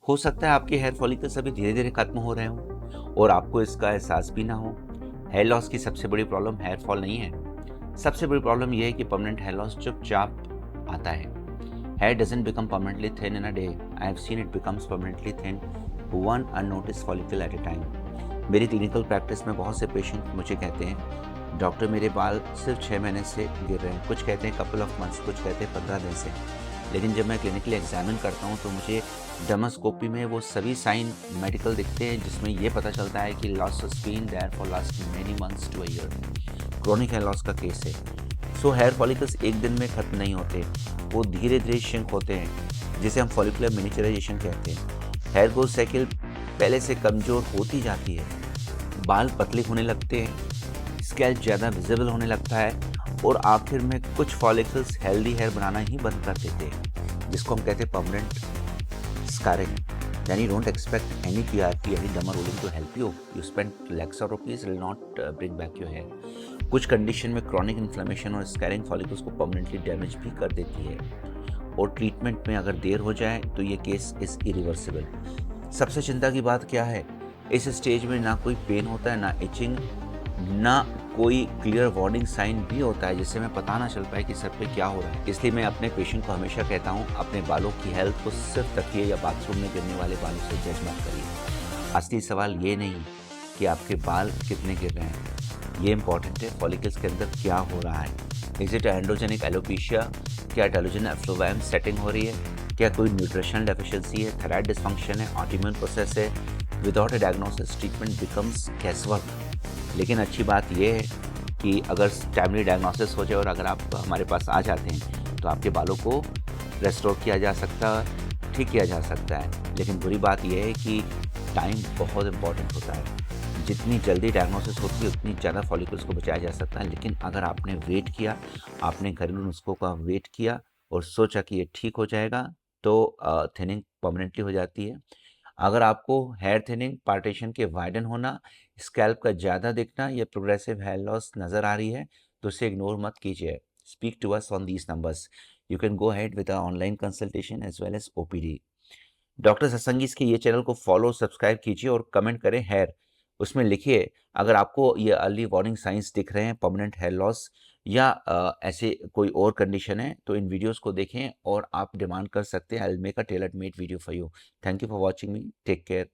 हो सकता है आपके हेयर फॉलिकल्स अभी धीरे-धीरे खत्म हो रहे हों और आपको इसका एहसास भी ना हो। हेयर लॉस की सबसे बड़ी प्रॉब्लम हेयर फॉल नहीं है। सबसे बड़ी प्रॉब्लम ये है कि परमानेंट हेयर लॉस चुपचाप आता है। Hair doesn't become permanently thin in a day. I have seen it becomes permanently thin one unnoticed follicle at a time. मेरी क्लिनिकल प्रैक्टिस में बहुत से पेशेंट मुझे कहते हैं, डॉक्टर मेरे बाल सिर्फ 6 महीने से गिर रहे हैं। कुछ कहते हैं कपल ऑफ मंथ्स, कुछ कहते हैं 15 दिन से। लेकिन जब मैं क्लिनिकली एग्जामिन करता हूँ तो मुझे डर्मास्कोपी में वो सभी साइन मेडिकल दिखते हैं जिसमें ये पता चलता है कि loss has been there for last many months to a year. Chronic hair loss का केस है। सो हेयर फॉलिकल्स एक दिन में खत्म नहीं होते, वो धीरे धीरे श्रिंक होते हैं, जिसे हम फॉलिकुलर मिनिचराइजेशन कहते हैं। हेयर ग्रोथ साइकिल पहले से कमज़ोर होती जाती है, बाल पतले होने लगते हैं, स्कैल्प ज़्यादा विजिबल होने लगता है और आखिर में कुछ फॉलिकल्स हेल्दी हेयर बनाना ही बंद कर देते हैं, जिसको हम कहते हैं permanent scarring. Then you don't expect any PRP, any derma rolling to help you. You spend lakhs of rupees, will not bring back your hair. कुछ कंडीशन में क्रॉनिक इन्फ्लेमेशन और स्कैरिंग फॉलिकल्स को परमानेंटली डैमेज भी कर देती है और treatment में अगर देर हो जाए तो ये केस इज इरिवर्सिबल। सबसे चिंता की बात क्या है, इस स्टेज में ना कोई पेन होता है, ना इचिंग, ना कोई क्लियर वार्निंग साइन भी होता है जिससे हमें पता ना चल पाए कि सर पे क्या हो रहा है। इसलिए मैं अपने पेशेंट को हमेशा कहता हूँ, अपने बालों की हेल्थ को सिर्फ तकिए या बाथरूम में गिरने वाले बालों से जज मत करिए। असली सवाल ये नहीं कि आपके बाल कितने गिर रहे हैं, ये इंपॉर्टेंट है फॉलिकल्स के अंदर क्या हो रहा है। इज इट एंड्रोजेनिक एलोपेशिया, क्या टेलोजन एफ्लोवैम सेटिंग हो रही है, क्या कोई न्यूट्रिशनल डेफिशिएंसी है, थायराइड डिसफंक्शन है, ऑटोइम्यून प्रोसेस है। Without a diagnosis treatment becomes guesswork. लेकिन अच्छी बात यह है कि अगर टाइमली डायग्नोसिस हो जाए और अगर आप हमारे पास आ जाते हैं तो आपके बालों को रेस्टोर किया जा सकता है, ठीक किया जा सकता है। लेकिन बुरी बात यह है कि टाइम बहुत इंपॉर्टेंट होता है। जितनी जल्दी डायग्नोसिस होती है उतनी ज़्यादा फॉलिकल्स को बचाया जा सकता है। लेकिन अगर आपने वेट किया, आपने घरेलू नुस्खों का वेट किया और सोचा कि ये ठीक हो जाएगा, तो थिनिंग परमानेंटली हो जाती है। अगर आपको हेयर थिनिंग, पार्टीशन के वाइडन होना, स्कैल्प का ज़्यादा दिखना या प्रोग्रेसिव हेयर लॉस नज़र आ रही है तो उसे इग्नोर मत कीजिए। Speak to us on these numbers. You can go ahead with a online consultation as well as OPD. Doctor सत्संगीस के ये चैनल को फॉलो, सब्सक्राइब कीजिए और कमेंट करें हेयर। उसमें लिखिए अगर आपको ये अर्ली वार्निंग साइंस दिख रहे हैं, परमानेंट हेयर लॉस या ऐसे कोई और कंडीशन है, तो इन वीडियोस को देखें और आप डिमांड कर सकते हैं। I will make a tailored made video for you. Thank you for watching me. Take care.